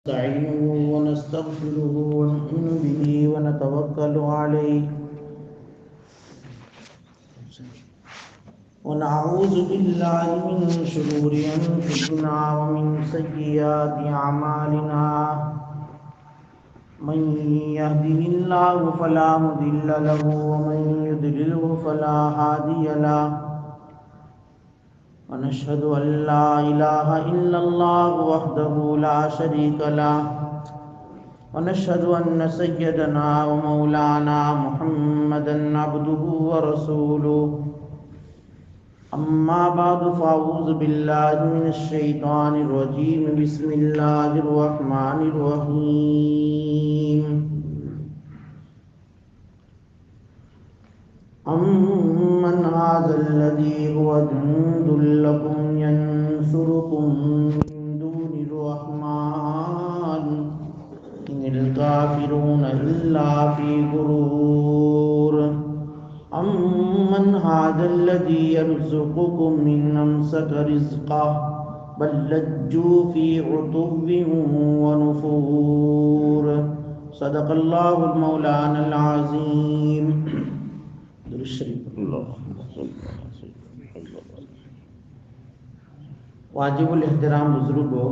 نستعينه ونستغفره ونؤمن به ونتوكل عليه ونعوذ بالله من شرور أنفسنا ومن سيئات أعمالنا من يهده الله فلا مضل له ومن يضلله فلا هادي له ونشهد أن لا إله إلا الله وحده لا شريك له ونشهد أن سيدنا ومولانا محمدا عبده ورسوله أما بعد فأعوذ بالله من الشيطان الرجيم بسم الله الرحمن الرحيم أمن هذا الذي هو جند لكم ينصركم من دون الرحمن إن الكافرون إلا في غرور أمن هذا الذي يرزقكم من أمسك رزقه بل لجوا في عتو ونفور صدق الله المولانا العظيم. واجب الاحترام بزرگوں،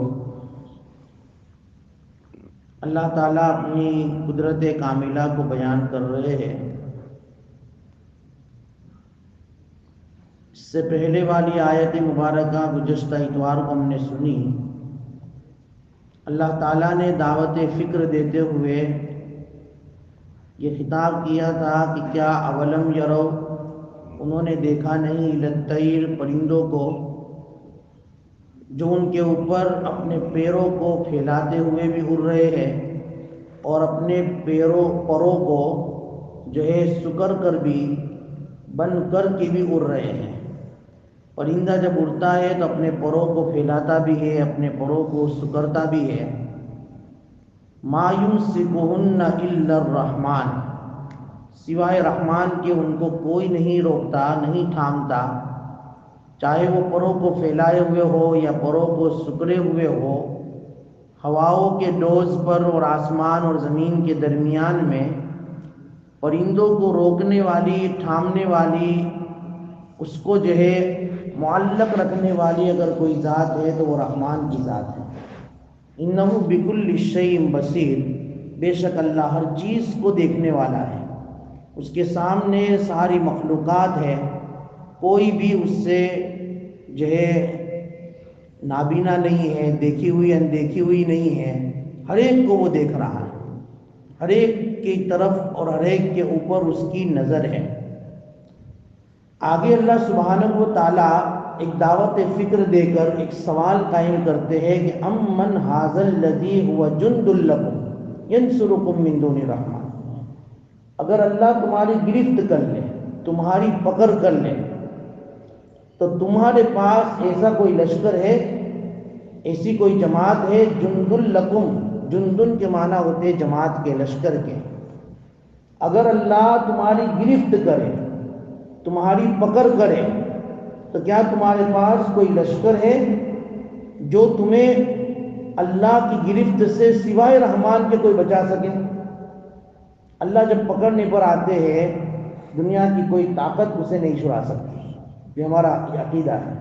اللہ تعالیٰ اپنی قدرت کاملہ کو بیان کر رہے ہیں. اس سے پہلے والی آیت مبارکہ گزشتہ اتوار کو ہم نے سنی. اللہ تعالیٰ نے دعوت فکر دیتے ہوئے یہ خطاب کیا تھا کہ کیا اولم یرو، انہوں نے دیکھا نہیں، لطیر پرندوں کو جو ان کے اوپر اپنے پیروں کو پھیلاتے ہوئے بھی اڑ رہے ہیں اور اپنے پروں کو جو ہے سکر کر بھی بند کر کے بھی اڑ رہے ہیں. پرندہ جب اڑتا ہے تو اپنے پروں کو پھیلاتا بھی ہے، اپنے پروں کو سکرتا بھی ہے. ما یمسکہن الا الرحمن، سوائے رحمان کے ان کو کوئی نہیں روکتا، نہیں تھامتا. چاہے وہ پروں کو پھیلائے ہوئے ہو یا پروں کو سکڑے ہوئے ہو، ہواؤں کے ڈوز پر اور آسمان اور زمین کے درمیان میں پرندوں کو روکنے والی، تھامنے والی، اس کو جو ہے معلق رکھنے والی اگر کوئی ذات ہے تو وہ رحمان کی ذات ہے. انہ بکل شیء بصیر، بے شک اللہ ہر چیز کو دیکھنے والا ہے. اس کے سامنے ساری مخلوقات ہے، کوئی بھی اس سے جو ہے نابینا نہیں ہے، دیکھی ہوئی اندیکھی ہوئی نہیں ہے. ہر ایک کو وہ دیکھ رہا ہے، ہر ایک کی طرف اور ہر ایک کے اوپر اس کی نظر ہے. آگے اللہ سبحانہ و تعالیٰ ایک دعوت فکر دے کر ایک سوال قائم کرتے ہیں کہ امن ھذا الذی ھو جند لکم ینصرکم من دون الرحمن. اگر اللہ تمہاری گرفت کر لے، تمہاری پکڑ کر لے، تو تمہارے پاس ایسا کوئی لشکر ہے، ایسی کوئی جماعت ہے. جند لکم، جندن کے معنی ہوتے جماعت کے، لشکر کے. اگر اللہ تمہاری گرفت کرے، تمہاری پکڑ کرے، تو کیا تمہارے پاس کوئی لشکر ہے جو تمہیں اللہ کی گرفت سے سوائے رحمان کے کوئی بچا سکے؟ اللہ جب پکڑنے پر آتے ہیں، دنیا کی کوئی طاقت اسے نہیں چھڑا سکتی. یہ ہمارا عقیدہ ہے.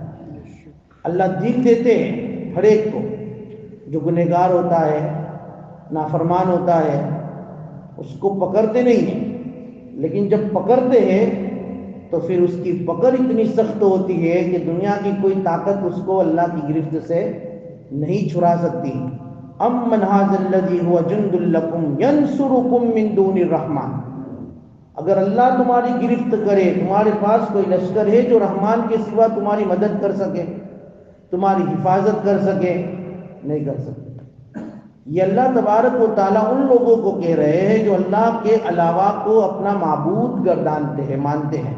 اللہ دیکھ دیتے ہیں ہر ایک کو، جو گنہگار ہوتا ہے، نافرمان ہوتا ہے، اس کو پکڑتے نہیں ہیں. لیکن جب پکڑتے ہیں تو پھر اس کی پکڑ اتنی سخت ہوتی ہے کہ دنیا کی کوئی طاقت اس کو اللہ کی گرفت سے نہیں چھڑا سکتی. امن ھذا الذی ھو جند لکم ینصرکم من دون الرحمن. اگر اللہ تمہاری گرفت کرے، تمہارے پاس کوئی لشکر ہے جو رحمان کے سوا تمہاری مدد کر سکے، تمہاری حفاظت کر سکے؟ نہیں کر سکتے. یہ اللہ تبارک و تعالیٰ ان لوگوں کو کہہ رہے ہیں جو اللہ کے علاوہ کو اپنا معبود گردانتے ہیں، مانتے ہیں.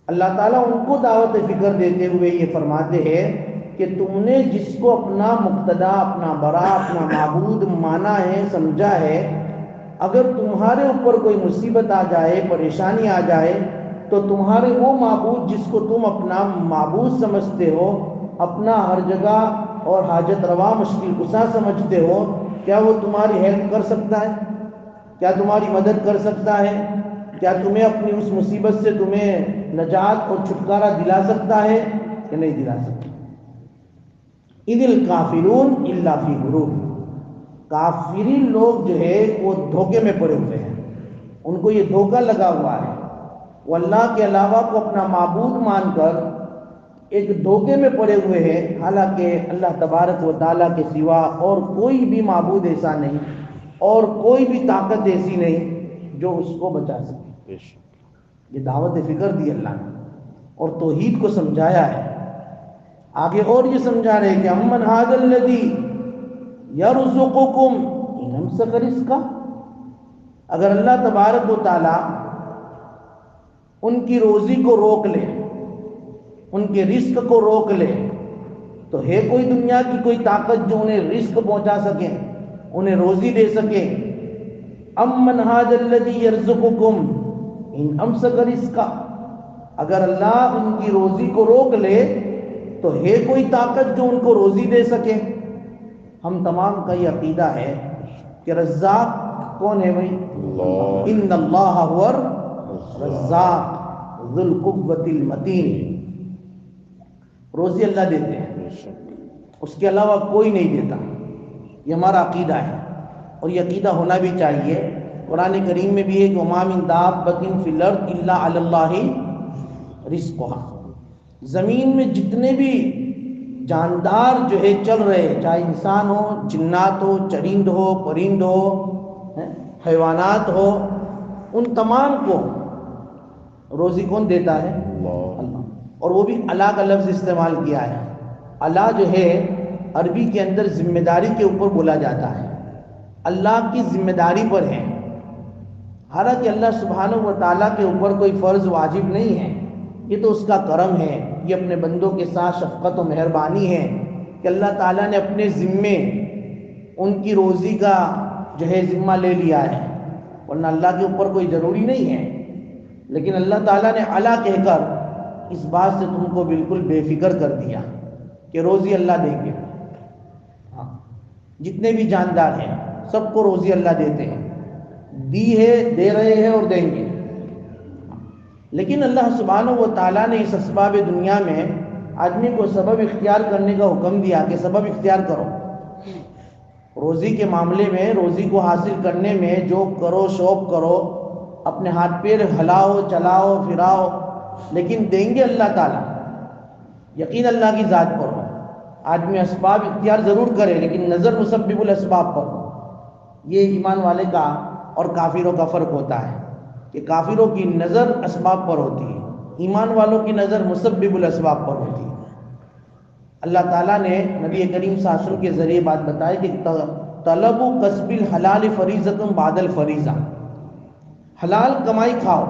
اللہ تعالیٰ ان کو دعوت فکر دیتے ہوئے یہ فرماتے ہیں کہ تم نے جس کو اپنا مقتدا، اپنا برا، اپنا معبود مانا ہے، سمجھا ہے، اگر تمہارے اوپر کوئی مصیبت آ جائے، پریشانی آ جائے، تو تمہارے وہ معبود جس کو تم اپنا معبود سمجھتے ہو، اپنا ہر جگہ اور حاجت روا مشکل کشا سمجھتے ہو، کیا وہ تمہاری ہیلپ کر سکتا ہے؟ کیا تمہاری مدد کر سکتا ہے؟ کیا تمہیں اپنی اس مصیبت سے تمہیں نجات اور چھٹکارا دلا سکتا ہے کہ نہیں دلا سکتا؟ اذ الکافرون الا فی غرور، کافری لوگ جو ہے وہ دھوکے میں پڑے ہوئے ہیں، ان کو یہ دھوکہ لگا ہوا ہے، وہ اللہ کے علاوہ کو اپنا معبود مان کر ایک دھوکے میں پڑے ہوئے ہیں، حالانکہ اللہ تبارک و تعالیٰ کے سوا اور کوئی بھی معبود ایسا نہیں اور کوئی بھی طاقت ایسی نہیں جو اس کو بچا سکے۔ یہ دعوت فکر دی اللہ نے اور توحید کو سمجھایا ہے۔ آگے اور یہ سمجھا رہے کہ امن ھذا الذی یرزقکم ان امسک رزقہ، اگر اللہ تبارک و تعالیٰ ان کی روزی کو روک لے، ان کے رزق کو روک لے، تو ہے کوئی دنیا کی کوئی طاقت جو انہیں رزق پہنچا سکے، انہیں روزی دے سکے؟ امن ھذا الذی یرزقکم ان امسک رزقہ، اگر اللہ ان کی روزی کو روک لے تو ہے کوئی طاقت جو ان کو روزی دے سکے؟ ہم تمام کا یہ عقیدہ ہے کہ رزاق کون ہے بھائی؟ ان اللہ هو الرزاق ذو القوۃ المتین، روزی اللہ دیتے ہیں، اس کے علاوہ کوئی نہیں دیتا، یہ ہمارا عقیدہ ہے اور یہ عقیدہ ہونا بھی چاہیے۔ قرآن کریم میں بھی ہے کہ وما من دابۃ فی الارض الا علی اللہ رزقها، زمین میں جتنے بھی جاندار جو ہے چل رہے ہیں، چاہے انسان ہو، جنات ہو، چرند ہو، پرند ہو، حیوانات ہو، ان تمام کو روزی کون دیتا ہے؟ اللہ۔ اور وہ بھی اللہ کا لفظ استعمال کیا ہے۔ اللہ جو ہے عربی کے اندر ذمہ داری کے اوپر بولا جاتا ہے، اللہ کی ذمہ داری پر ہے، حالانکہ اللہ سبحانہ و تعالیٰ کے اوپر کوئی فرض واجب نہیں ہے، یہ تو اس کا کرم ہے، یہ اپنے بندوں کے ساتھ شفقت و مہربانی ہے کہ اللہ تعالیٰ نے اپنے ذمے ان کی روزی کا جو ہے ذمہ لے لیا ہے، ورنہ اللہ کے اوپر کوئی ضروری نہیں ہے، لیکن اللہ تعالیٰ نے اللہ کہہ کر اس بات سے تم کو بالکل بے فکر کر دیا کہ روزی اللہ دیں گے۔ جتنے بھی جاندار ہیں سب کو روزی اللہ دیتے ہیں، دی ہے، دے رہے ہیں اور دیں گے، لیکن اللہ سبحانہ و تعالیٰ نے اس اسباب دنیا میں آدمی کو سبب اختیار کرنے کا حکم دیا کہ سبب اختیار کرو، روزی کے معاملے میں، روزی کو حاصل کرنے میں جو کرو شوق کرو، اپنے ہاتھ پیر ہلاؤ چلاؤ پھراؤ، لیکن دیں گے اللہ تعالیٰ، یقین اللہ کی ذات پر ہو۔ آدمی اسباب اختیار ضرور کرے لیکن نظر مسبب الاسباب پر ہو۔ یہ ایمان والے کا اور کافروں کا فرق ہوتا ہے کہ کافروں کی نظر اسباب پر ہوتی ہے، ایمان والوں کی نظر مسبب الاسباب پر ہوتی ہے۔ اللہ تعالیٰ نے نبی کریم صلی اللہ علیہ وسلم کے ذریعے بات بتائی کہ طلب کسب الحلال فریضۃ بعد الفریضہ، حلال کمائی کھاؤ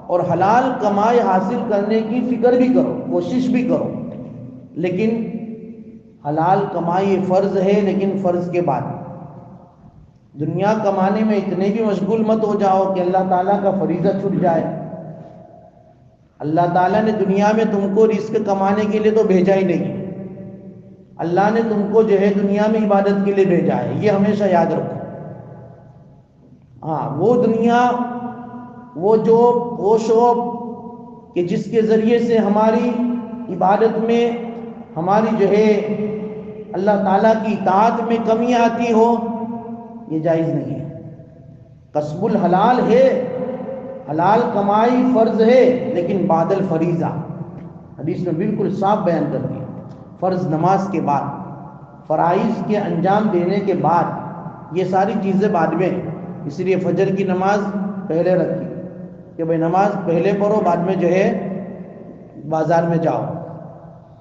اور حلال کمائی حاصل کرنے کی فکر بھی کرو، کوشش بھی کرو، لیکن حلال کمائی فرض ہے، لیکن فرض کے بعد دنیا کمانے میں اتنے بھی مشغول مت ہو جاؤ کہ اللہ تعالیٰ کا فریضہ چھوٹ جائے۔ اللہ تعالیٰ نے دنیا میں تم کو رزق کمانے کے لیے تو بھیجا ہی نہیں، اللہ نے تم کو جو ہے دنیا میں عبادت کے لیے بھیجا ہے، یہ ہمیشہ یاد رکھو۔ ہاں، وہ دنیا، وہ جاب، وہ شوق کہ جس کے ذریعے سے ہماری عبادت میں، ہماری جو ہے اللہ تعالیٰ کی اطاعت میں کمی آتی ہو، یہ جائز نہیں ہے۔ کسب الحلال ہے، حلال کمائی فرض ہے، لیکن بعد الفریضہ، حدیث میں بالکل صاف بیان کر دیا، فرض نماز کے بعد، فرائض کے انجام دینے کے بعد، یہ ساری چیزیں بعد میں، اس لیے فجر کی نماز پہلے رکھی کہ بھائی نماز پہلے پڑھو، بعد میں جو ہے بازار میں جاؤ۔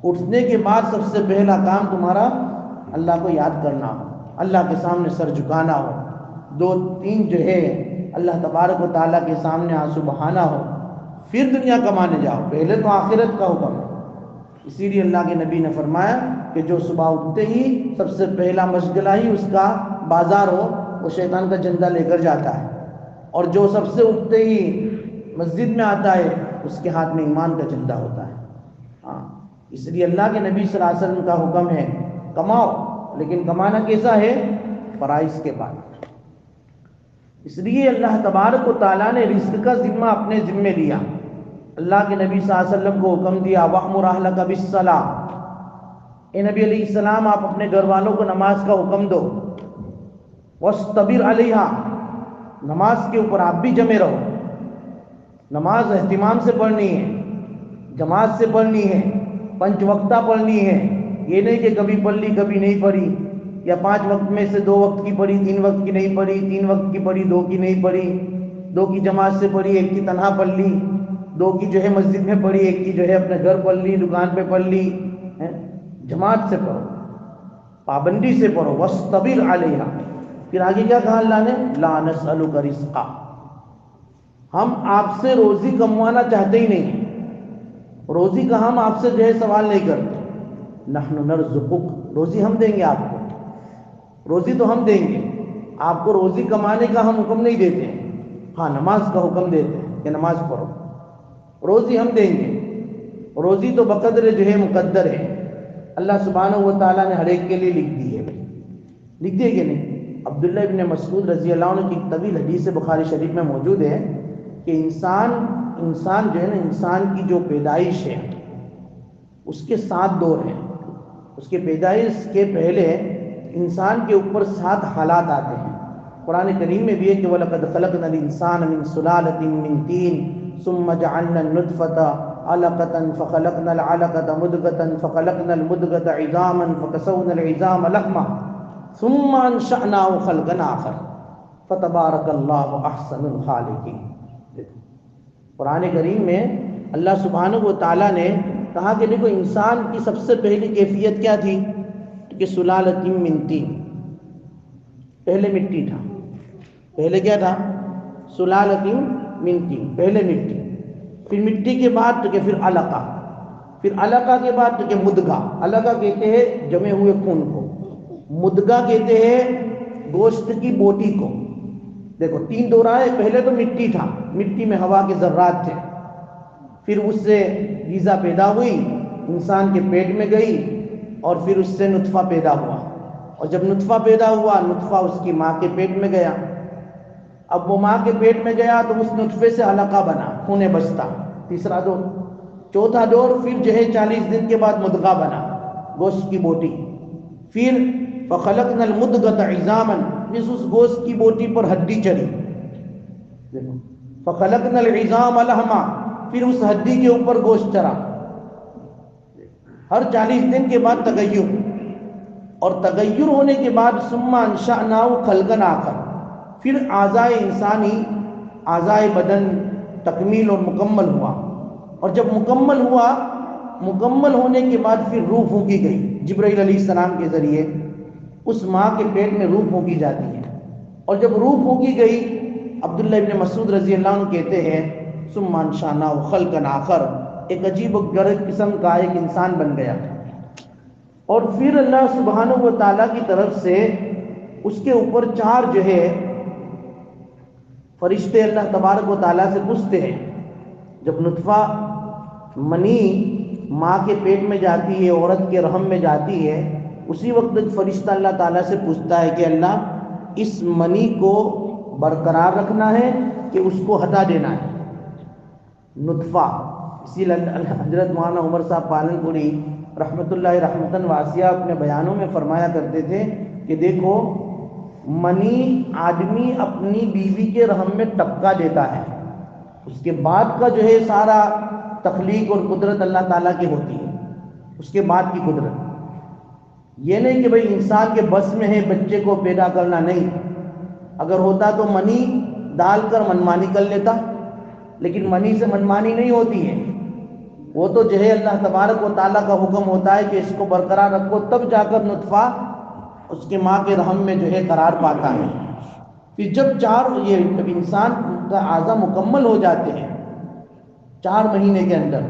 اٹھنے کے بعد سب سے پہلا کام تمہارا اللہ کو یاد کرنا ہو، اللہ کے سامنے سر جھکانا ہو، 2-3 جو ہے اللہ تبارک و تعالیٰ کے سامنے آنسو بہانا ہو، پھر دنیا کمانے جاؤ، پہلے تو آخرت کا حکم ہے۔ اسی لیے اللہ کے نبی نے فرمایا کہ جو صبح اٹھتے ہی سب سے پہلا مشغلہ ہی اس کا بازار ہو، وہ شیطان کا جھنڈا لے کر جاتا ہے، اور جو سب سے اٹھتے ہی مسجد میں آتا ہے اس کے ہاتھ میں ایمان کا جھنڈا ہوتا ہے۔ ہاں، اس لیے اللہ کے نبی صلی اللہ علیہ وسلم کا حکم ہے کماؤ، لیکن کمانا کیسا ہے؟ فرائض کے بعد۔ اس لیے اللہ تبارک و تعالیٰ نے رزق کا ذمہ اپنے ذمے لیا۔ اللہ کے نبی صلی اللہ علیہ وسلم کو حکم دیا وَأْمُرْ أَهْلَكَ بِالصَّلَاةِ، اے نبی علیہ السلام آپ اپنے گھر والوں کو نماز کا حکم دو، وَاسْتَبِرْ عَلَيْهَا، نماز کے اوپر آپ بھی جمے رہو۔ نماز اہتمام سے پڑھنی ہے، جماعت سے پڑھنی ہے، پنچ وقتہ پڑھنی ہے، یہ نہیں کہ کبھی پڑھ لی کبھی نہیں پڑھی، یا 5 وقت میں سے 2 وقت کی پڑھی 3 وقت کی نہیں پڑھی، 3 وقت کی پڑھی 2 کی نہیں پڑھی، 2 کی جماعت سے پڑھی 1 کی تنہا پڑھ لی، 2 کی جو ہے مسجد میں پڑھی 1 کی جو ہے اپنے گھر پڑھ لی، دکان پہ پڑھ لی۔ جماعت سے پڑھو، پابندی سے پڑھو، وَاسْتَبِرْ عَلَيْهَا۔ پھر آگے کیا کہا اللہ نے؟ لَا نَسْأَلُكَ رِزْقًا، ہم آپ سے روزی کموانا چاہتے ہی نہیں، روزی کا ہم آپ سے جو ہے سوال نہیں کرتے، نحن نرزقک، روزی ہم دیں گے آپ کو، روزی تو ہم دیں گے آپ کو، روزی کمانے کا ہم حکم نہیں دیتے ہیں، ہاں نماز کا حکم دیتے ہیں کہ نماز پڑھو، روزی ہم دیں گے، روزی تو بقدر جو ہے مقدر ہے، اللہ سبحانہ و تعالیٰ نے ہر ایک کے لیے لکھ دی ہے، لکھ دی ہے کہ نہیں؟ عبداللہ ابن مسعود رضی اللہ عنہ کی طویل حدیث بخاری شریف میں موجود ہے کہ انسان جو ہے نا، انسان کی جو پیدائش ہے اس کے 7 دور ہیں۔ اس کے پیدائش کے پہلے انسان کے اوپر 7 حالات آتے ہیں۔ قرآن کریم میں بھی ہے کہ وَلَقَدْ خَلَقْنَا الْإِنسَانَ مِنْ سُلَالَةٍ مِنْ طِينٍ ثُمَّ جَعَلْنَا النُّطْفَةَ عَلَقَةً فَخَلَقْنَا الْعَلَقَةَ مُضْغَةً فَخَلَقْنَا الْمُضْغَةَ عِظَامًا فَكَسَوْنَا الْعِظَامَ لَحْمًا ثُمَّ أَنشَأْنَاهُ خَلْقًا آخَرَ فَتَبَارَكَ اللَّهُ أَحْسَنُ الْخَالِقِينَ۔ قرآن کریم میں اللہ سبحانہ و تعالیٰ نے کہا کہ دیکھو انسان کی سب سے پہلی کیفیت کیا تھی کہ سلالۃ من طین، پہلے مٹی تھا، پہلے کیا تھا؟ سلالۃ من طین، پہلے مٹی، پھر مٹی کے بعد تو کہ پھر علقہ، پھر علقہ کے بعد تو کہ مدغہ، علقہ کہتے ہیں جمے ہوئے خون کو، مدغہ کہتے ہیں گوشت کی بوٹی کو۔ دیکھو 3 دور آئے، پہلے تو مٹی تھا، مٹی میں ہوا کے ذرات تھے، پھر اس سے غذا پیدا ہوئی، انسان کے پیٹ میں گئی، اور پھر اس سے نطفہ پیدا ہوا، اور جب نطفہ پیدا ہوا، نطفہ اس کی ماں کے پیٹ میں گیا، اب وہ ماں کے پیٹ میں گیا تو اس نطفے سے علقہ بنا، خون بستا، تیسرا دور۔ چوتھا دور پھر جو ہے 40 دن کے بعد مدغہ بنا، گوشت کی بوٹی، پھر فَخَلَقْنَا الْمُضْغَةَ عِظَامًا، پھر اس گوشت کی بوٹی پر ہڈی چڑھی، فَخَلَقْنَا الْعِظَامَ لَحْمًا، پھر اس ہڈی کے اوپر گوشت چڑھا۔ ہر 40 دن کے بعد تغیر، اور تغیر ہونے کے بعد ثُمَّ أَنشَأْنَاهُ خَلْقًا آخَرَ، پھر اعضائے انسانی، اعضائے بدن تکمیل اور مکمل ہوا، اور جب مکمل ہوا، مکمل ہونے کے بعد پھر روح پھونکی گئی جبرائیل علیہ السلام کے ذریعے، اس ماں کے پیٹ میں روح پھونکی جاتی ہے، اور جب روح پھونکی گئی، عبداللہ ابن مسعود رضی اللہ عنہ کہتے ہیں ثُمَّ أَنشَأْنَاهُ خَلْقًا آخَرَ، ایک عجیب و غریب قسم کا ایک انسان بن گیا، اور پھر اللہ سبحانہ و تعالیٰ کی طرف سے اس کے اوپر 4 جو ہے فرشتے اللہ تبارک و تعالیٰ سے پوچھتے ہیں، جب نطفہ منی ماں کے پیٹ میں جاتی ہے، عورت کے رحم میں جاتی ہے، اسی وقت فرشتہ اللہ تعالیٰ سے پوچھتا ہے کہ اللہ اس منی کو برقرار رکھنا ہے کہ اس کو ہٹا دینا ہے، نطفہ۔ اسی لیے حضرت مولانا عمر صاحب پالن پوری رحمۃ اللہ رحمتاً واسعہ اپنے بیانوں میں فرمایا کرتے تھے کہ دیکھو منی آدمی اپنی بیوی کے رحم میں ٹپکا دیتا ہے، اس کے بعد کا جو ہے سارا تخلیق اور قدرت اللہ تعالیٰ کی ہوتی ہے، اس کے بعد کی قدرت، یہ نہیں کہ بھئی انسان کے بس میں ہے بچے کو پیدا کرنا، نہیں، اگر ہوتا تو منی ڈال کر منمانی کر لیتا، لیکن منی سے منمانی نہیں ہوتی ہے، وہ تو جو ہے اللہ تبارک و تعالیٰ کا حکم ہوتا ہے کہ اس کو برقرار رکھو، تب جا کر نطفہ اس کے ماں کے رحم میں جو ہے قرار پاتا ہے۔ پھر جب انسان کا اعضا مکمل ہو جاتے ہیں 4 مہینے کے اندر،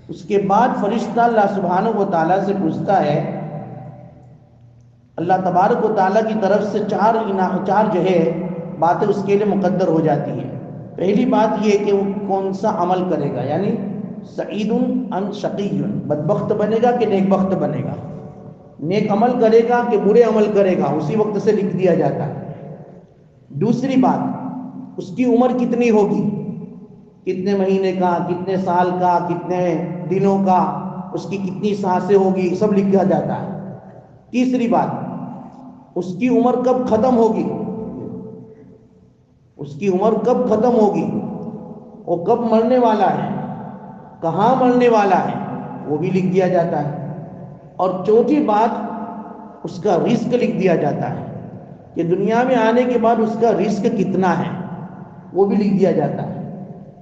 اس کے بعد فرشتہ اللہ سبحانہ و تعالیٰ سے پوچھتا ہے، اللہ تبارک و تعالیٰ کی طرف سے 4 جو ہے باتیں اس کے لیے مقدر ہو جاتی ہیں۔ پہلی بات یہ کہ وہ کون سا عمل کرے گا، یعنی سعید ام شقی، بدبخت بنے گا کہ نیک بخت بنے گا، نیک عمل کرے گا کہ برے عمل کرے گا، اسی وقت سے لکھ دیا جاتا ہے۔ دوسری بات، اس کی عمر کتنی ہوگی، کتنے مہینے کا، کتنے سال کا، کتنے دنوں کا، اس کی کتنی سانسیں ہوگی، سب لکھا جاتا ہے۔ تیسری بات، اس کی عمر کب ختم ہوگی، اس کی عمر کب ختم ہوگی، وہ کب مرنے والا ہے، کہاں مرنے والا ہے، وہ بھی لکھ دیا جاتا ہے۔ اور چوتھی بات، اس کا رزق لکھ دیا جاتا ہے کہ دنیا میں آنے کے بعد اس کا رزق کتنا ہے، وہ بھی لکھ دیا جاتا ہے۔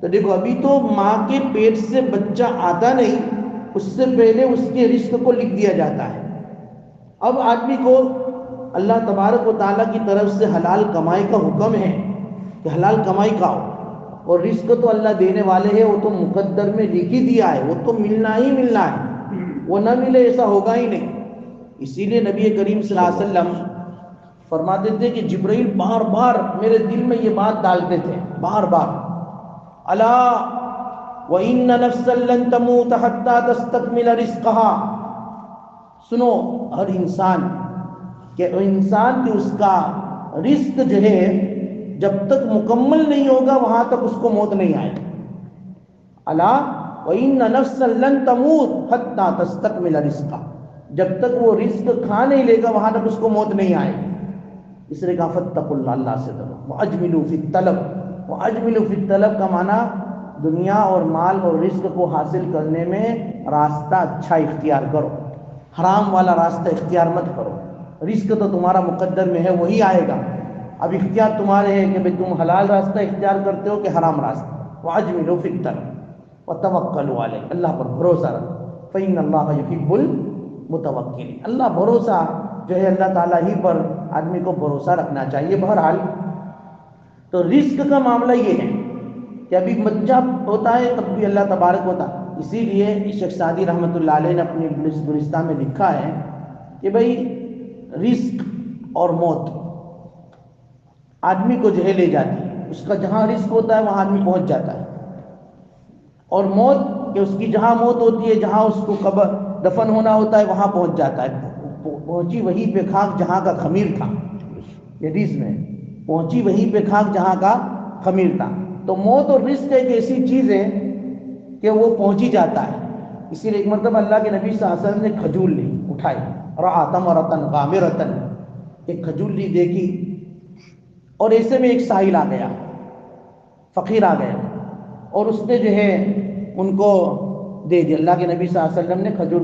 تو دیکھو، ابھی تو ماں کے پیٹ سے بچہ آتا نہیں، اس سے پہلے اس کے رزق کو لکھ دیا جاتا ہے۔ اب آدمی کو اللہ تبارک و تعالیٰ کی طرف سے حلال کمائی کا حکم ہے کہ حلال کمائی کھاؤ، اور رزق تو اللہ دینے والے ہیں، وہ تو مقدر میں لکھ ہی دیا ہے، وہ تو ملنا ہی ملنا ہے، وہ نہ ملے ایسا ہوگا ہی نہیں۔ اسی لیے نبی کریم صلی اللہ علیہ وسلم فرماتے تھے کہ جبرائیل بار بار میرے دل میں یہ بات ڈالتے تھے، بار بار، الا وَإِنَّ نَفْسًا لَن تَمُوتَ حَتَّى تَسْتَكْمِلَ رِزْقَهَا، سنو، ہر انسان کہ انسان کی اس کا رزق جو ہے جب تک مکمل نہیں ہوگا وہاں تک اس کو موت نہیں آئے۔ الا وَإِنَّ نَفْسًا لَن تَمُوتَ حَتَّى تَسْتَكْمِلَ رِزْقَهَا، جب تک وہ رزق کھا نہیں لے گا وہاں تک اس کو موت نہیں آئے۔ اس لیے کہا فاتقوا اللہ، اللہ سے ڈرو، وَأَجْمِلُوا فِي الطَّلَبِ، وَأَجْمِلُوا فِي الطَّلَبِ کا معنی دنیا اور مال اور رزق کو حاصل کرنے میں راستہ اچھا اختیار کرو، حرام والا راستہ اختیار مت کرو۔ رزق تو تمہارا مقدر میں ہے، وہی آئے گا، اب اختیار تمہارے ہے کہ بھئی تم حلال راستہ اختیار کرتے ہو کہ حرام راستہ۔ وَأَجْمِلُوا فِي الطَّلَبِ وَتَوَكَّلُوا عَلَيْهِ، اللہ پر بھروسہ رکھو، فَإِنَّ اللَّهَ يُحِبُّ الْمُتَوَكِّلِينَ، اللہ بھروسہ جو ہے اللہ تعالیٰ ہی پر آدمی کو بھروسہ رکھنا چاہیے۔ بہرحال تو رزق کا معاملہ یہ ہے کہ ابھی بچہ ہوتا ہے تب بھی اللہ تبارک ہوتا، اسی لیے شیخ سعدی رحمۃ اللہ علیہ نے اپنی گلستہ میں لکھا ہے کہ بھئی رزق اور موت آدمی کو جو ہے لے جاتی ہے، اس کا جہاں رزق ہوتا ہے وہاں آدمی پہنچ جاتا ہے، اور موت کہ اس کی جہاں موت ہوتی ہے، جہاں اس کو قبر دفن ہونا ہوتا ہے وہاں پہنچ جاتا ہے۔ پہنچی وہیں پہ خاک جہاں کا خمیر تھا، حدیث میں پہنچی وہیں پہ خاک جہاں کا خمیر تھا۔ تو موت اور رزق ایک ایسی چیز ہے کہ وہ پہنچ ہی جاتا ہے۔ اسی لیے ایک مرتبہ اللہ کے نبی صلی اللہ علیہ وسلم نے کھجور لی، اٹھائی، رأى تمرة غامرة، ایک کھجور لی، دیکھی، اور ایسے میں ایک سائل آ گیا، فقیر آ گیا، اور اس نے جو ہے ان کو دے دی۔ اللہ کے نبی صلی اللہ علیہ وسلم نے کھجور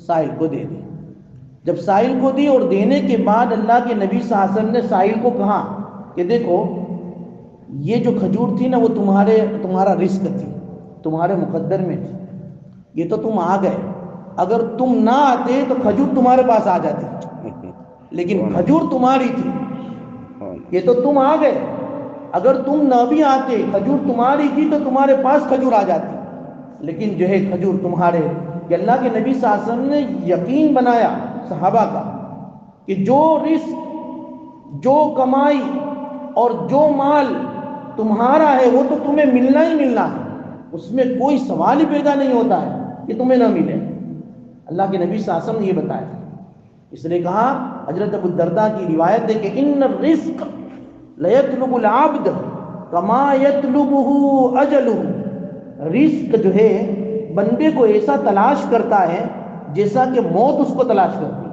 سائل کو دے دی۔ جب سائل کو دی اور دینے کے بعد اللہ کے نبی صلی اللہ علیہ وسلم نے سائل کو کہا کہ دیکھو یہ جو کھجور تھی نا وہ تمہارا رزق تھی، تمہارے مقدر میں تھی، یہ تو تم آ گئے، اگر تم نہ آتے تو کھجور تمہارے پاس آ جاتی، لیکن کھجور تمہاری تھی، یہ تو تم آ گئے، اگر تم نہ بھی آتے کھجور تمہاری تھی تو تمہارے پاس کھجور آ جاتی، لیکن جو ہے کھجور تمہارے۔ کہ اللہ کے نبی صلی اللہ علیہ وسلم نے یقین بنایا صحابہ کا کہ جو رزق، جو کمائی اور جو مال تمہارا ہے وہ تو تمہیں ملنا ہی ملنا ہے، اس میں کوئی سوال ہی پیدا نہیں ہوتا ہے کہ تمہیں نہ ملے۔ اللہ کے نبی صلی اللہ علیہ وسلم نے یہ بتایا، اس لیے کہا، حضرت ابو الدرداء کی روایت ہے کہ ان الرزق لیطلب العبد کما یطلبہ اجلہ، رزق جو ہے بندے کو ایسا تلاش کرتا ہے جیسا کہ موت اس کو تلاش کرتی ہے۔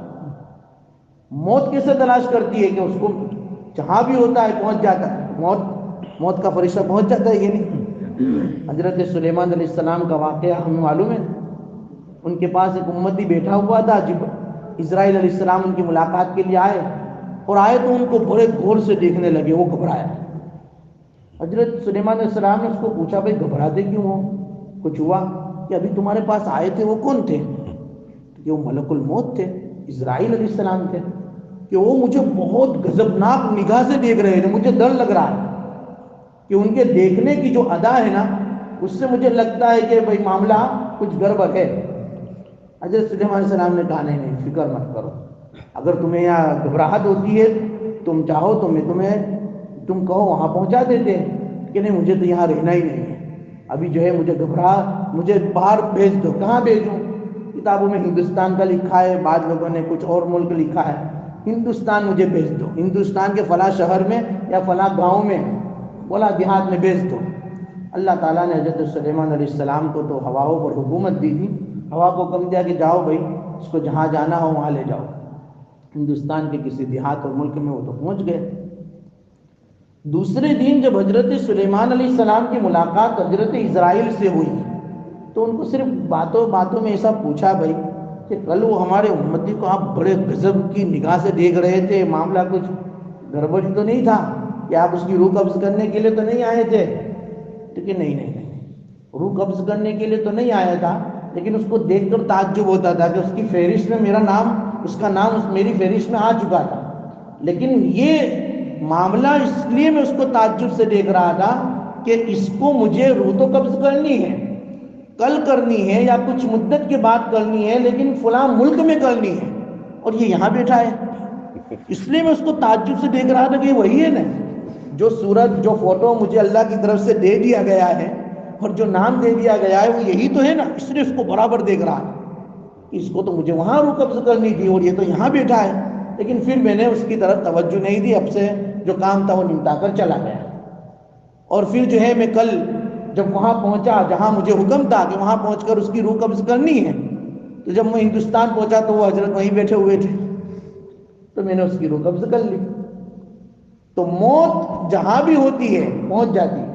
موت کیسے تلاش کرتی ہے کہ اس کو جہاں بھی ہوتا ہے پہنچ جاتا ہے، موت کا فرشتہ پہنچ جاتا ہے، یہ نہیں۔ حضرت سلیمان علیہ السلام کا واقعہ ہمیں معلوم ہے، ان کے پاس ایک امتی بیٹھا ہوا تھا، جب اسرائیل علیہ السلام ان کی ملاقات کے لیے آئے، اور آئے تو ان کو بڑے غور سے دیکھنے لگے، وہ گھبرایا۔ حضرت سلیمان علیہ السلام نے اس کو پوچھا، بھائی گھبراتے کیوں ہو، کچھ ہوا؟ کہ ابھی تمہارے پاس آئے تھے وہ کون تھے؟ کہ وہ ملک الموت تھے، اسرائیل علیہ السلام تھے، کہ وہ مجھے بہت غضبناک نگاہ سے دیکھ رہے تھے، مجھے ڈر لگ رہا ہے کہ ان کے دیکھنے کی جو ادا ہے نا اس سے مجھے لگتا ہے کہ بھئی معاملہ کچھ گڑبڑ ہے۔ حضرت سلیمان علیہ السلام نے کہا نہیں فکر مت کرو، اگر تمہیں یہاں گھبراہٹ ہوتی ہے تم چاہو تو میں تم کہو وہاں پہنچا دیتے، کہ نہیں مجھے تو یہاں رہنا ہی نہیں ہے، ابھی جو ہے مجھے باہر بھیج دو. کہاں بھیجوں؟ کتابوں میں ہندوستان کا لکھا ہے، بعض لوگوں نے کچھ اور ملک لکھا ہے. ہندوستان مجھے بھیج دو، ہندوستان کے فلاں شہر میں یا فلاں گاؤں میں فلاں دیہات میں بھیج دو. اللہ تعالیٰ نے حضرت سلیمان علیہ السلام کو تو ہواؤں پر حکومت دی تھی. ہوا کو حکم دیا کہ جاؤ بھائی، اس کو جہاں جانا ہو وہاں لے جاؤ. ہندوستان کے کسی دیہات اور ملک میں وہ تو پہنچ گئے. دوسرے دن جب حضرت سلیمان علیہ السلام کی ملاقات حضرت اسرائیل سے ہوئی تو ان کو صرف باتوں باتوں میں ایسا پوچھا بھائی کہ کل وہ ہمارے امتی کو آپ بڑے غضب کی نگاہ سے دیکھ رہے تھے، معاملہ کچھ گڑبڑ تو نہیں تھا کہ آپ اس کی روح قبض کرنے کے لیے تو نہیں آئے تھے؟ لیکن نہیں، روح قبض کرنے کے لیے تو نہیں آیا تھا، لیکن اس کو دیکھ کر تعجب ہوتا تھا کہ اس کی فہرست میں میرا نام، اس کا نام میری فہرست میں آ چکا تھا. لیکن یہ معاملہ اس لیے میں اس کو تعجب سے دیکھ رہا تھا کہ اس کو مجھے روح تو قبض کرنی ہے، کل کرنی ہے یا کچھ مدت کے بعد کرنی ہے، لیکن فلاں ملک میں کرنی ہے اور یہ یہاں بیٹھا ہے. اس لیے میں اس کو تعجب سے دیکھ رہا تھا کہ وہی ہے نا جو صورت، جو فوٹو مجھے اللہ کی طرف سے دے دیا گیا ہے اور جو نام دے دیا گیا ہے وہ یہی تو ہے نا. اس لیے اس کو برابر دیکھ رہا ہے. اس کو تو مجھے وہاں روح قبض کرنی تھی اور یہ تو یہاں بیٹھا ہے. لیکن پھر میں نے اس کی طرف توجہ نہیں دی، اب سے جو کام تھا وہ نمٹا کر چلا گیا. اور پھر جو ہے میں کل جب وہاں پہنچا جہاں مجھے حکم تھا کہ وہاں پہنچ کر اس کی روح قبض کرنی ہے، تو جب میں ہندوستان پہنچا تو وہ حضرت وہیں بیٹھے ہوئے تھے، تو میں نے اس کی روح قبض کر لی. تو موت جہاں بھی ہوتی ہے پہنچ جاتی ہے.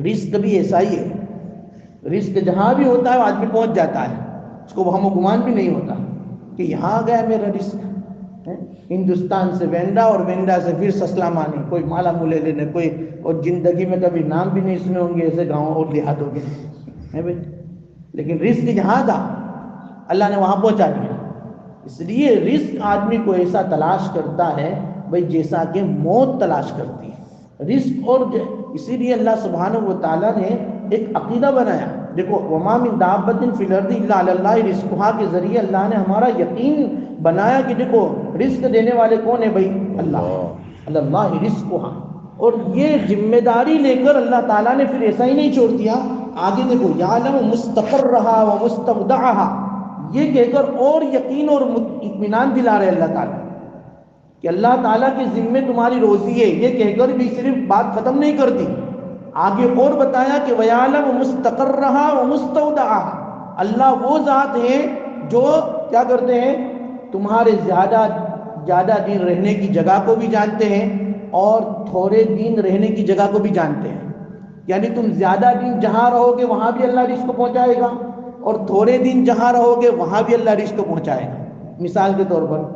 رزق بھی ایسا ہی ہے، رزق جہاں بھی ہوتا ہے آدمی پہنچ جاتا ہے، اس کو وہم و گمان بھی نہیں ہوتا کہ یہاں آ گیا میرا رزق. ہندوستان سے وینڈا اور وینڈا سے پھر سسلا مانی، کوئی مالا مولے لینے، کوئی اور زندگی میں کبھی نام بھی نہیں سنے ہوں گے ایسے گاؤں اور دیہاتوں کے ہیں بھائی. لیکن رزق جہاں تھا اللہ نے وہاں پہنچا دیا. اس لیے رزق آدمی کو ایسا تلاش کرتا ہے بھائی جیسا کہ موت تلاش کرتی ہے رزق. اور اسی لیے اللہ سبحانہ و تعالیٰ نے ایک عقیدہ بنایا. دیکھو وما من دابۃ فی الارض الا علی اللہ رزقها کے ذریعے اللہ نے ہمارا یقین بنایا کہ دیکھو رزق دینے والے کون ہیں بھائی؟ اللہ. اللہ رزقها. اور یہ ذمہ داری لے کر اللہ تعالیٰ نے پھر ایسا ہی نہیں چھوڑ دیا. آگے دیکھو یعلم مستقرها ومستودعها، یہ کہہ کر اور یقین اور اطمینان دلا رہے اللہ تعالیٰ کہ اللہ تعالیٰ کے ذمے تمہاری روزی ہے. یہ کہہ کر بھی صرف بات ختم نہیں کر دی، آگے اور بتایا کہ وَيَعْلَمُ مُسْتَقَرَّهَا وَمُسْتَوْدَعَهَا. اللہ وہ ذات ہے جو کیا کرتے ہیں تمہارے زیادہ دن رہنے کی جگہ کو بھی جانتے ہیں اور تھوڑے دن رہنے کی جگہ کو بھی جانتے ہیں. یعنی تم زیادہ دن جہاں رہو گے وہاں بھی اللہ رزق کو پہنچائے گا اور تھوڑے دن جہاں رہو گے وہاں بھی اللہ رزق کو پہنچائے گا. مثال کے طور پر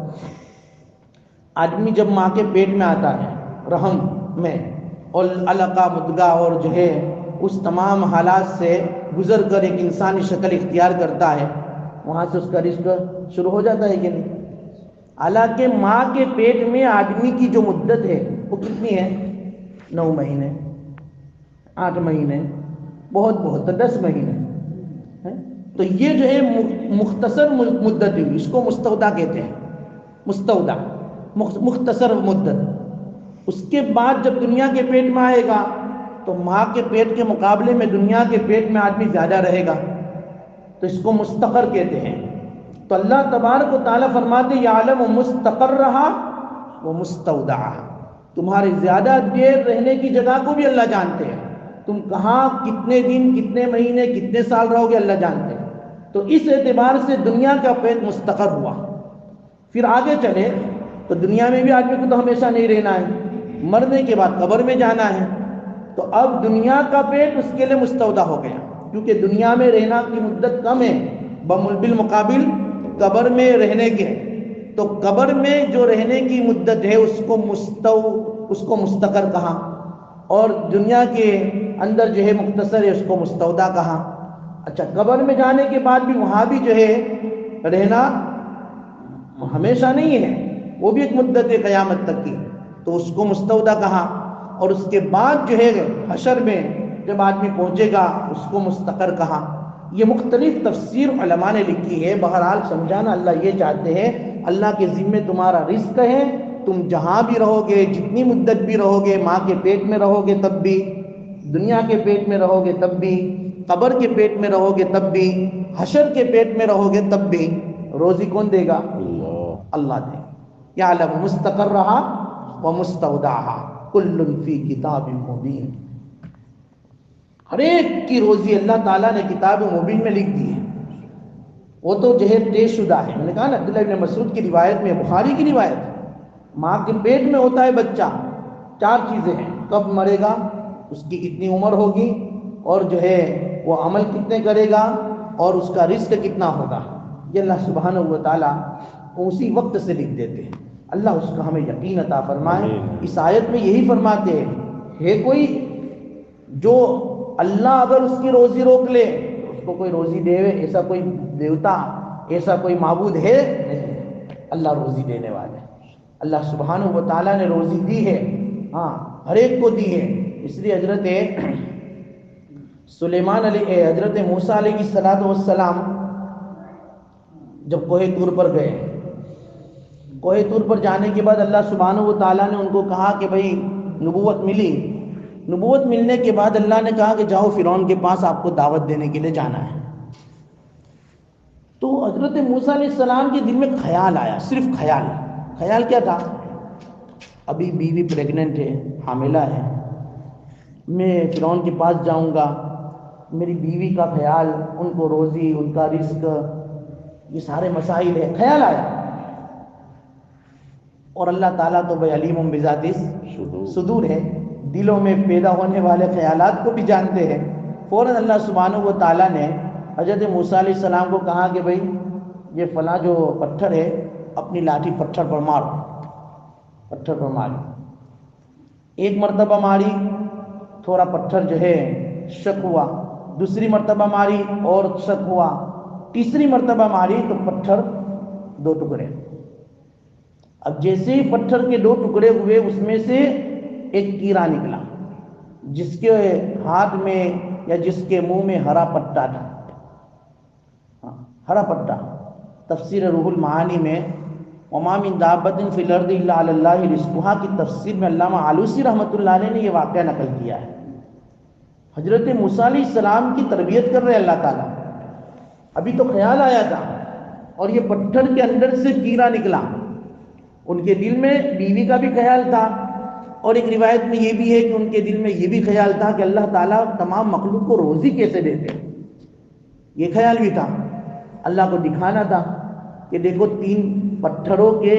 آدمی جب ماں کے پیٹ میں آتا ہے رحم میں اور علقہ مدغہ اور جو ہے اس تمام حالات سے گزر کر ایک انسانی شکل اختیار کرتا ہے، وہاں سے اس کا رزق شروع ہو جاتا ہے کہ نہیں؟ حالانکہ ماں کے پیٹ میں آدمی کی جو مدت ہے وہ کتنی ہے؟ 9 مہینے، 8 مہینے، بہت 10 مہینے. تو یہ جو ہے مختصر مدت ہوئی، اس کو مستودع کہتے ہیں. مستودع مختصر مدت. اس کے بعد جب دنیا کے پیٹ میں آئے گا تو ماں کے پیٹ کے مقابلے میں دنیا کے پیٹ میں آدمی زیادہ رہے گا، تو اس کو مستقر کہتے ہیں. تو اللہ تبارک و تعالیٰ فرماتے یعلم مستقرها ومستودعها. تمہارے زیادہ دیر رہنے کی جگہ کو بھی اللہ جانتے ہیں، تم کہاں کتنے دن کتنے مہینے کتنے سال رہو گے اللہ جانتے ہیں. تو اس اعتبار سے دنیا کا پیٹ مستقر ہوا. پھر آگے چلے تو دنیا میں بھی آدمی کو تو ہمیشہ نہیں رہنا ہے، مرنے کے بعد قبر میں جانا ہے. تو اب دنیا کا پیٹ اس کے لیے مستودع ہو گیا کیونکہ دنیا میں رہنا کی مدت کم ہے بالمقابل قبر میں رہنے کے. تو قبر میں جو رہنے کی مدت ہے اس کو مستقر کہا اور دنیا کے اندر جو ہے مختصر ہے اس کو مستودع کہا. اچھا قبر میں جانے کے بعد بھی وہاں بھی جو ہے رہنا ہمیشہ نہیں ہے، وہ بھی ایک مدت ہے قیامت تک کی، تو اس کو مستودع کہا. اور اس کے بعد جو ہے حشر میں جب آدمی پہنچے گا اس کو مستقر کہا. یہ مختلف تفسیر علماء نے لکھی ہے. بہرحال سمجھانا اللہ یہ چاہتے ہیں اللہ کے ذمے تمہارا رزق ہے، تم جہاں بھی رہو گے جتنی مدت بھی رہو گے، ماں کے پیٹ میں رہو گے تب بھی، دنیا کے پیٹ میں رہو گے تب بھی، قبر کے پیٹ میں رہو گے تب بھی، حشر کے پیٹ میں رہو گے تب بھی روزی کون دے گا؟ اللہ دے گا۔ یعلم مستقرها ومستودعها کل فی کتاب مبین۔ ہر ایک کی روزی اللہ تعالیٰ نے کتاب مبین میں لکھ دی ہے، وہ تو جو ہے طے شدہ ہے۔ میں نے کہا نا عبداللہ بن مسعود کی روایت میں، بخاری کی روایت ہے، ماں کے پیٹ میں ہوتا ہے بچہ، 4 چیزیں ہیں: کب مرے گا، اس کی کتنی عمر ہوگی، اور جو ہے وہ عمل کتنے کرے گا، اور اس کا رزق کتنا ہوگا۔ یہ اللہ سبحانہ و تعالیٰ اسی وقت سے لکھ دیتے ہیں۔ اللہ اس کا ہمیں یقین عطا فرمائے۔ اس آیت میں یہی فرماتے ہیں، ہے کوئی جو اللہ اگر اس کی روزی روک لے، اس کو کوئی روزی دے، ایسا کوئی دیوتا، ایسا کوئی معبود ہے نہیں، اللہ روزی دینے والے۔ اللہ سبحانہ و تعالیٰ نے روزی دی ہے، ہاں ہر ایک کو دی ہے۔ اس لیے حضرت حضرت موسیٰ علیہ السلام جب کوہ طور پر گئے، کوہ طور پر جانے کے بعد اللہ سبحانہ و تعالیٰ نے ان کو کہا کہ بھئی نبوت ملی۔ نبوت ملنے کے بعد اللہ نے کہا کہ جاؤ فرعون کے پاس، آپ کو دعوت دینے کے لیے جانا ہے۔ تو حضرت موسیٰ علیہ السلام کے دل میں خیال آیا، صرف خیال۔ خیال کیا تھا؟ ابھی بیوی پریگننٹ ہے، حاملہ ہے، میں فرعون کے پاس جاؤں گا، میری بیوی کا خیال، ان کو روزی، ان کا رزق، یہ سارے مسائل ہیں۔ خیال آیا، اور اللہ تعالیٰ تو بھئی علیم بذات الصدور ہے، دلوں میں پیدا ہونے والے خیالات کو بھی جانتے ہیں۔ فوراً اللہ سبحانہ و تعالیٰ نے حضرت موسیٰ علیہ السلام کو کہا کہ بھئی یہ فلاں جو پتھر ہے، اپنی لاٹھی پتھر پر مارو، پتھر پر مارو۔ ایک مرتبہ ماری، تھوڑا پتھر جو ہے شک ہوا، دوسری مرتبہ ماری اور شک ہوا، تیسری مرتبہ ماری تو پتھر 2 ٹکڑے۔ اب جیسے ہی پتھر کے 2 ٹکڑے ہوئے، اس میں سے ایک کیڑا نکلا، جس کے ہاتھ میں یا جس کے منہ میں ہرا پٹا تھا، ہرا پٹا۔ تفسیر روح المعانی میں وما من دابۃ فی الارض الا علی اللہ رزقها کی تفسیر میں علامہ آلوسی رحمۃ اللہ علیہ نے یہ واقعہ نقل کیا ہے۔ حضرت موسیٰ علیہ السلام کی تربیت کر رہے اللہ تعالیٰ، ابھی تو خیال آیا تھا، اور یہ پتھر کے اندر سے کیڑا نکلا۔ ان کے دل میں بیوی کا بھی خیال تھا، اور ایک روایت میں یہ بھی ہے کہ ان کے دل میں یہ بھی خیال تھا کہ اللہ تعالیٰ تمام مخلوق کو روزی کیسے دیتے، یہ خیال بھی تھا۔ اللہ کو دکھانا تھا کہ دیکھو 3 پتھروں کے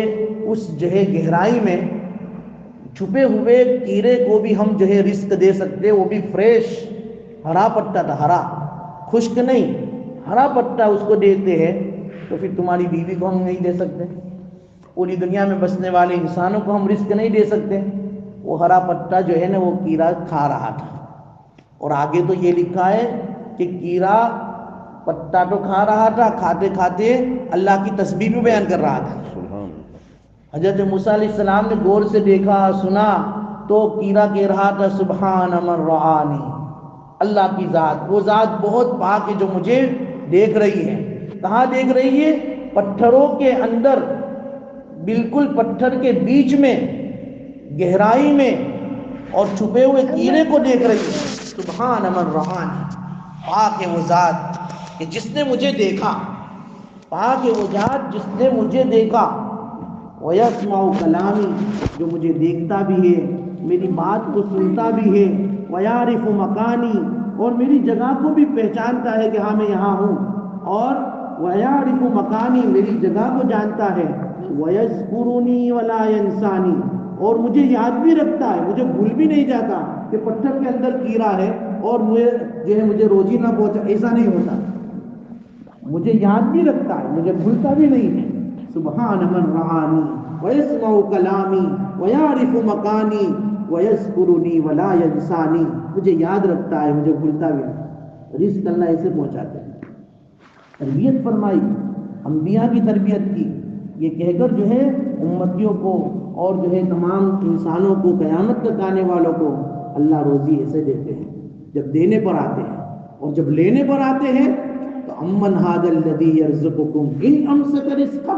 اس جو ہے گہرائی میں چھپے ہوئے کیڑے کو بھی ہم جو ہے رزق دے سکتے، وہ بھی فریش ہرا پتا تھا، ہرا، خشک نہیں، ہرا پتا اس کو دیتے ہیں، تو پھر تمہاری بیوی کو ہم نہیں دے سکتے، پوری دنیا میں بسنے والے انسانوں کو ہم رزق نہیں دے سکتے۔ وہ ہرا پتا جو ہے نا وہ کیڑا کھا رہا تھا، اور آگے تو یہ لکھا ہے کہ کیڑا پتا تو کھا رہا تھا، کھاتے کھاتے اللہ کی تسبیح بھی بیان کر رہا تھا۔ حضرت موسیٰ علیہ السلام نے غور سے دیکھا، سنا، تو کیڑا کہہ رہا تھا سبحان من رعانی، اللہ کی ذات، وہ ذات بہت پاک ہے جو مجھے دیکھ رہی ہے۔ کہاں دیکھ رہی ہے؟ پتھروں کے اندر، بالکل پتھر کے بیچ میں، گہرائی میں، اور چھپے ہوئے کیڑے کو دیکھ رہی ہے۔ سبحان من رعانی، پاک ہے وہ ذات کہ جس نے مجھے دیکھا، پاک ہے وہ ذات جس نے مجھے دیکھا۔ وَيَسْمَعُ كَلَامِي، جو مجھے دیکھتا بھی ہے، میری بات کو سنتا بھی ہے۔ وَيَعْرِفُ مَكَانِي، اور میری جگہ کو بھی پہچانتا ہے کہ ہاں میں یہاں ہوں، اور وَيَعْرِفُ مَكَانِي، میری جگہ کو جانتا ہے۔ وَيَذْكُرُنِي وَلَا يَنْسَانِي، اور مجھے یاد بھی رکھتا ہے، مجھے بھول بھی نہیں جاتا کہ پتھر کے اندر کیڑا ہے اور مجھے جو ہے مجھے روزی نہ پہنچا، ایسا نہیں ہوتا، مجھے یاد بھی رکھتا ہے، مجھے بھولتا بھی نہیں ہے۔ سبحان من رعانی وَيَسْمَعُ كَلَامِي وَيَعْرِفُ مَكَانِي وَيَذْكُرُنِي وَلَا يَنْسَانِي، مجھے یاد رکھتا ہے، مجھے بھولتا بھی نہیں۔ رزق اللہ ایسے پہنچاتے ہیں۔ تربیت فرمائی، انبیاء کی تربیت کی، یہ کہہ کر جو ہے امتیوں کو اور جو ہے تمام انسانوں کو، قیامت تک آنے والوں کو اللہ روزی ایسے دیتے ہیں جب دینے پر آتے ہیں، اور جب لینے پر آتے ہیں تو امن ھذا الذی یرزقکم ان امسک رزقہ،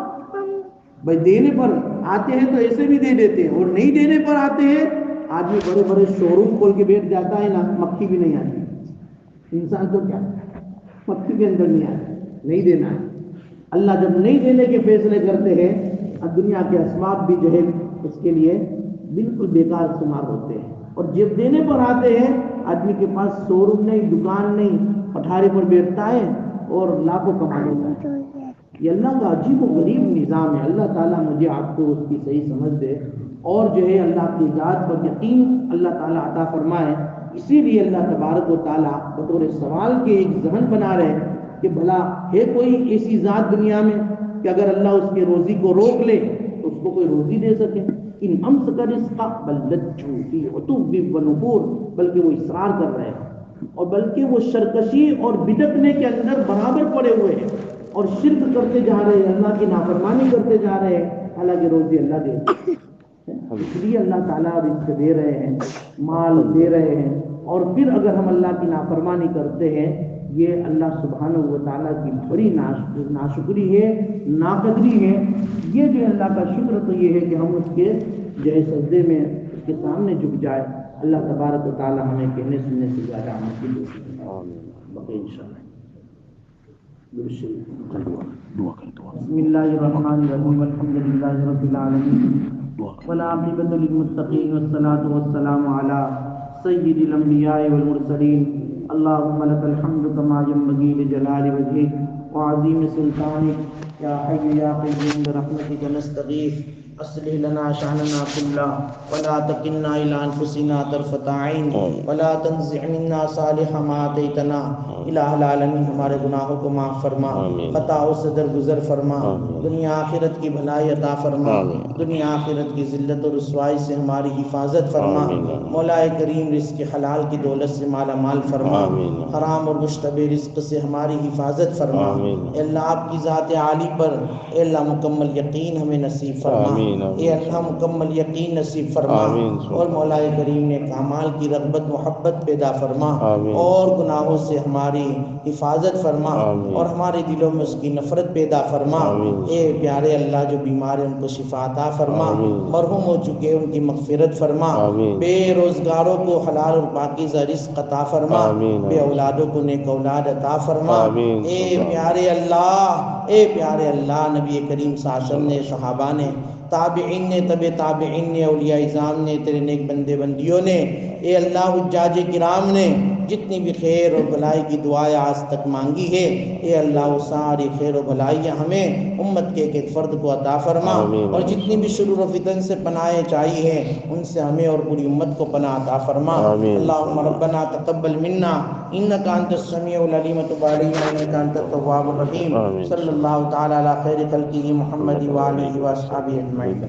بھائی دینے پر آتے ہیں تو ایسے بھی دے دیتے ہیں، اور نہیں دینے پر آتے ہیں آدمی بڑے بڑے شو روم کھول کے بیٹھ جاتا ہے نا، مکھی بھی نہیں آتی، انسان کو کیا مکھی کے اندر نہیں آتی، نہیں دینا ہے۔ اللہ جب نہیں دینے کے فیصلے کرتے ہیں، اب دنیا کے اسباب بھی جو ہے اس کے لیے بالکل بیکار شمار ہوتے ہیں، اور جب دینے پر آتے ہیں آدمی کے پاس شو روم نہیں، دکان نہیں، پٹھاری پر بیٹھتا ہے اور لاکھوں کما لیتا ہے۔ یہ اللہ کا عجیب و غریب نظام ہے۔ اللہ تعالیٰ مجھے آپ کو اس کی صحیح سمجھ دے، اور جو ہے اللہ کی ذات پر یقین اللہ تعالیٰ عطا فرمائے۔ اسی لیے اللہ تبارک و تعالیٰ بطور سوال کے ایک ذہن بنا رہے کہ بھلا ہے کوئی ایسی ذات دنیا میں کہ اگر اللہ اس کے روزی کو روک لے تو اس کو کوئی روزی دے سکے؟ ان امسک رزقا بل لجوا فی عتو ونفور، بلکہ وہ اصرار کر رہے ہیں، اور بلکہ وہ سرکشی اور بدعتنے کے اندر برابر پڑے ہوئے ہیں، اور شرک کرتے جا رہے ہیں، اللہ کی نافرمانی کرتے جا رہے ہیں، حالانکہ روزی اللہ دے رہے ہیں۔ اس لیے اللہ تعالیٰ رزق دے رہے ہیں، مال دے رہے ہیں، اور پھر اگر ہم اللہ کی نافرمانی کرتے ہیں، یہ اللہ سبحانہ و تعالیٰ کی بڑی ناشکری ہے، ناقدری ہے۔ یہ جو اللہ کا شکر تو یہ ہے کہ ہم اس کے جو ہے سجدے میں اس کے سامنے جھک جائے۔ اللہ تبارک و تعالیٰ ہمیں کہنے سننے سے زیادہ عمل کی بقی انشاءاللہ۔ بسم اللہ الرحمن الرحیم، الحمد للہ رب العالمین، والعاقبۃ للمتقین، والصلاۃ والسلام علی سید الانبیاء والمرسلین۔ اللہم لک الحمد کما ینبغی لجلال وجہک وعظیم سلطانک، یا حی یا قیوم برحمتک نستغیث، اصلح لنا شأننا کلہ ولا تکلنا الی انفسنا طرفۃ عین ولا تنزع منا صالح ما آتیتنا۔ الہ العالمین ہمارے گناہوں کو معاف فرما، خطاؤں سے درگزر فرما، دنیا آخرت کی بھلائی عطا فرما، دنیا آخرت کی ذلت و رسوائی سے ہماری حفاظت فرما۔ مولا کریم رزق حلال کی دولت سے مالا مال فرما، حرام اور مشتبہ رزق سے ہماری حفاظت فرما۔ اے اللہ آپ کی ذات عالی پر اے اللہ مکمل یقین ہمیں نصیب فرما، اے اللہ مکمل یقین نصیب فرما، اور مولا کریم نے اعمال کی رغبت محبت پیدا فرما، اور گناہوں سے ہماری حفاظت فرما، اور ہمارے دلوں میں اس کی نفرت پیدا فرما۔ اے پیارے اللہ جو بیمار ہیں ان کو شفا عطا فرما، مرحوم ہو چکے ان کی مغفرت فرما، بے روزگاروں کو حلال اور پاکیزہ رزق عطا فرما، بے اولادوں کو نیک اولاد عطا فرما۔ اے پیارے اللہ، اے پیارے اللہ، نبی کریم صلی اللہ علیہ وسلم نے، صحابہ نے، تابعین نے، تبع تابعین نے، اولیاء اعظام نے، تیرے نیک بندے بندیوں نے، اے اللہ حجاج کرام نے جتنی بھی خیر اور بھلائی کی دعائیں آج تک مانگی ہے، اے اللہ وہ ساری خیر و بھلائیاں ہمیں امت کے ایک ایک فرد کو عطا فرما، اور جتنی بھی شرور و فتن سے پناہیں چاہیے ہیں ان سے ہمیں اور پوری امت کو پناہ عطا فرما۔ اللہم ربنا تقبل منا انک انت السمیع العلیم وتب علینا انک انت التواب الرحیم۔ صلی اللہ تعالی علی خیر خلقہ محمد وآلہ وصحبہ اجمعین۔